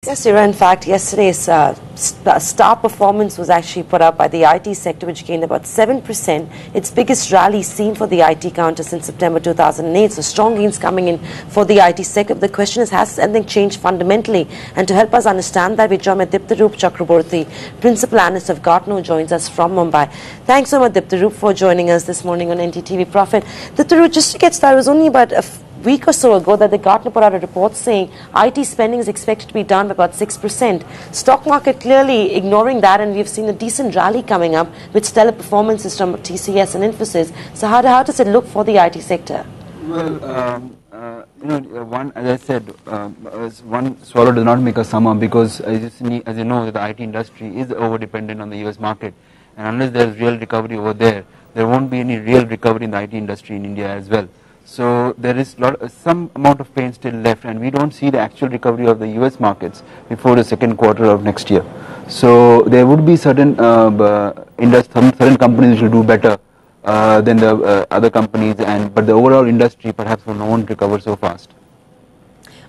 Yes, Ira, in fact, yesterday's star performance was actually put up by the IT sector, which gained about 7%, its biggest rally seen for the IT counter since September 2008. So strong gains coming in for the IT sector. The question is, has anything changed fundamentally? And to help us understand that, we join with Diptarup Chakraborty, Principal Analyst of Gartner, who joins us from Mumbai. Thanks so much, Diptarup, for joining us this morning on NTTV Profit. Diptarup, just to get started, it was only about a week or so ago that the Gartner put out a report saying IT spending is expected to be down by about 6%. Stock market clearly ignoring that, and we've seen a decent rally coming up with stellar performances from TCS and Infosys. So how does it look for the IT sector? Well, one, as I said, one swallow does not make a summer, because as you know, the IT industry is over-dependent on the US market, and unless there is real recovery over there, there won't be any real recovery in the IT industry in India as well. So there is some amount of pain still left, and we don't see the actual recovery of the US markets before the second quarter of next year. So there would be certain certain companies which will do better than the other companies, but the overall industry perhaps won't recover so fast.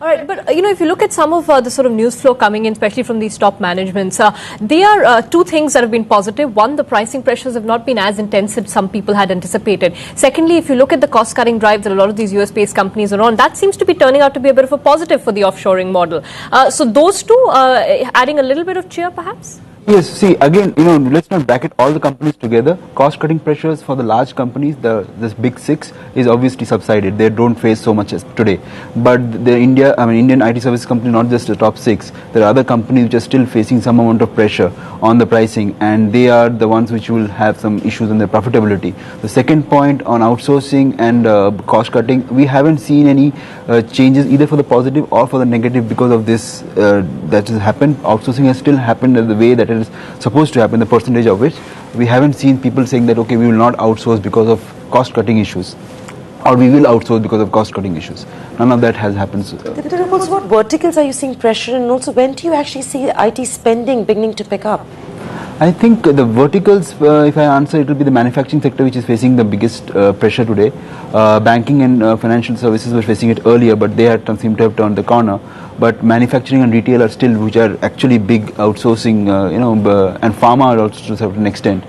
All right, but if you look at some of the sort of news flow coming in, especially from these top managements, there are two things that have been positive. One, the pricing pressures have not been as intense as some people had anticipated. Secondly, if you look at the cost-cutting drive that a lot of these US-based companies are on, that seems to be turning out to be a bit of a positive for the offshoring model. So those two adding a little bit of cheer, perhaps? Yes, see, again, let's not bracket all the companies together. Cost-cutting pressures for the large companies, this big six, is obviously subsided. They don't face so much as today. But the Indian IT service company, not just the top six, there are other companies which are still facing some amount of pressure on the pricing, and they are the ones which will have some issues in their profitability. The second point on outsourcing and cost-cutting, we haven't seen any changes either for the positive or for the negative because of this that has happened. Outsourcing has still happened in the way that it is supposed to happen, the percentage of which we haven't seen people saying that, okay, we will not outsource because of cost-cutting issues, or we will outsource because of cost-cutting issues. None of that has happened. What verticals are you seeing pressure, and also when do you actually see IT spending beginning to pick up? I think the verticals, if I answer, it will be the manufacturing sector which is facing the biggest pressure today. Banking and financial services were facing it earlier, but they seem to have turned the corner. But manufacturing and retail are still, which are actually big outsourcing, and pharma also to a certain extent.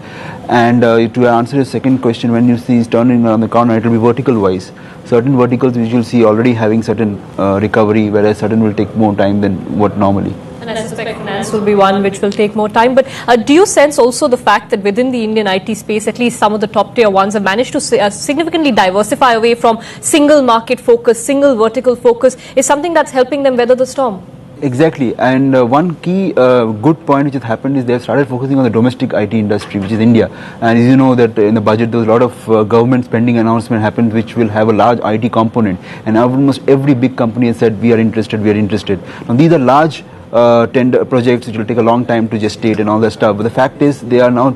And to answer your second question, when you see it's turning around the corner, it will be vertical-wise. Certain verticals which you'll see already having certain recovery, whereas certain will take more time than what normally. And I suspect finance will be one which will take more time. But do you sense also the fact that within the Indian IT space, at least some of the top tier ones have managed to significantly diversify away from single market focus, single vertical focus, is something that's helping them weather the storm? Exactly, and one key good point which has happened is they have started focusing on the domestic IT industry, which is India. And as you know that in the budget there was a lot of government spending announcement happened which will have a large IT component, and almost every big company has said we are interested. Now these are large tender projects which will take a long time to gestate and all that stuff, but the fact is they are now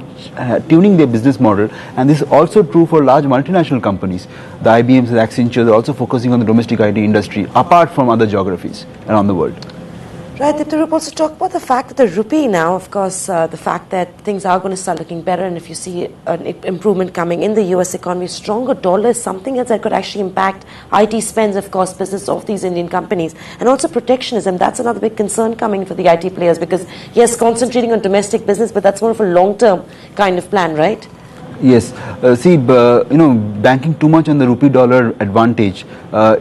tuning their business model, and this is also true for large multinational companies. The IBMs and Accenture are also focusing on the domestic IT industry apart from other geographies around the world. Right, Diptarup, also talk about the fact that the rupee now, of course, the fact that things are going to start looking better, and if you see an improvement coming in the US economy, stronger dollar is something else that could actually impact IT spends, of course, business of these Indian companies. And also protectionism, that's another big concern coming for the IT players, because yes, concentrating on domestic business, but that's more of a long-term kind of plan, right? Yes, banking too much on the rupee dollar advantage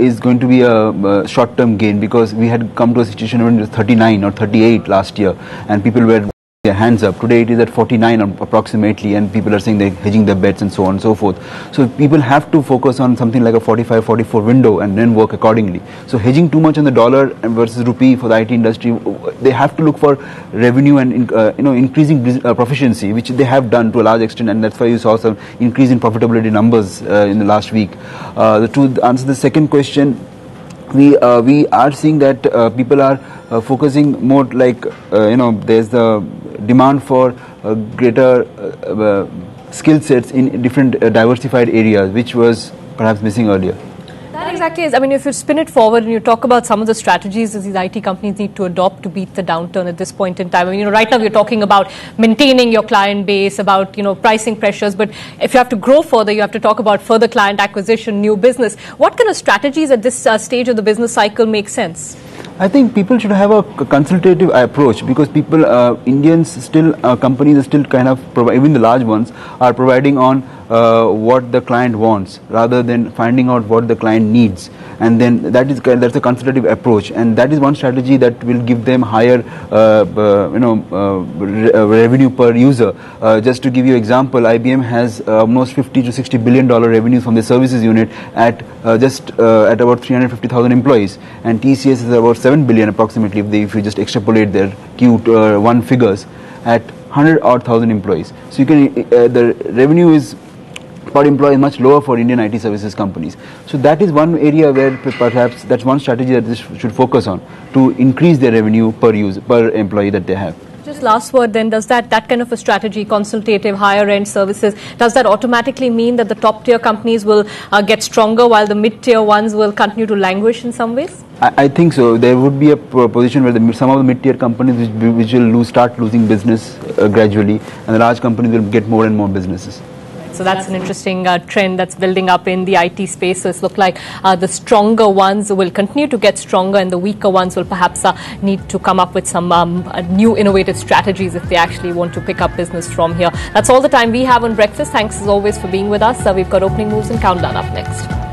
is going to be a short-term gain, because we had come to a situation when it was 39 or 38 last year and people were their hands up. Today it is at 49 approximately, and people are saying they're hedging their bets and so on and so forth. So people have to focus on something like a 45-44 window and then work accordingly. So hedging too much on the dollar versus rupee for the IT industry, they have to look for revenue and increasing proficiency, which they have done to a large extent, and that's why you saw some increase in profitability numbers in the last week. To answer the second question, we are seeing that people are focusing more like there's the demand for greater skill sets in different diversified areas, which was perhaps missing earlier. That exactly is. I mean, if you spin it forward and you talk about some of the strategies that these IT companies need to adopt to beat the downturn at this point in time. I mean, right now we're talking about maintaining your client base, about, pricing pressures. But if you have to grow further, you have to talk about further client acquisition, new business. What kind of strategies at this stage of the business cycle make sense? I think people should have a consultative approach, because people, Indians still, companies are still kind of, even the large ones, are providing on what the client wants rather than finding out what the client needs. And then that's a consultative approach, and that is one strategy that will give them higher revenue per user. Just to give you an example, IBM has almost 50 to 60 billion dollar revenue from the services unit at at about 350,000 employees, and TCS is about 7 billion approximately if you just extrapolate their Q1 figures at 100,000 employees. So you can the revenue is per employee is much lower for Indian IT services companies. So that is one area where perhaps that's one strategy that this should focus on, to increase their revenue per employee that they have. Just last word then, does that kind of a strategy, consultative, higher end services, does that automatically mean that the top tier companies will get stronger while the mid tier ones will continue to languish in some ways? I think so. There would be a position where some of the mid-tier companies which will start losing business gradually, and the large companies will get more and more businesses. So that's an interesting trend that's building up in the IT space. So it's looked like the stronger ones will continue to get stronger, and the weaker ones will perhaps need to come up with some new innovative strategies if they actually want to pick up business from here. That's all the time we have on Breakfast. Thanks as always for being with us. We've got opening moves and countdown up next.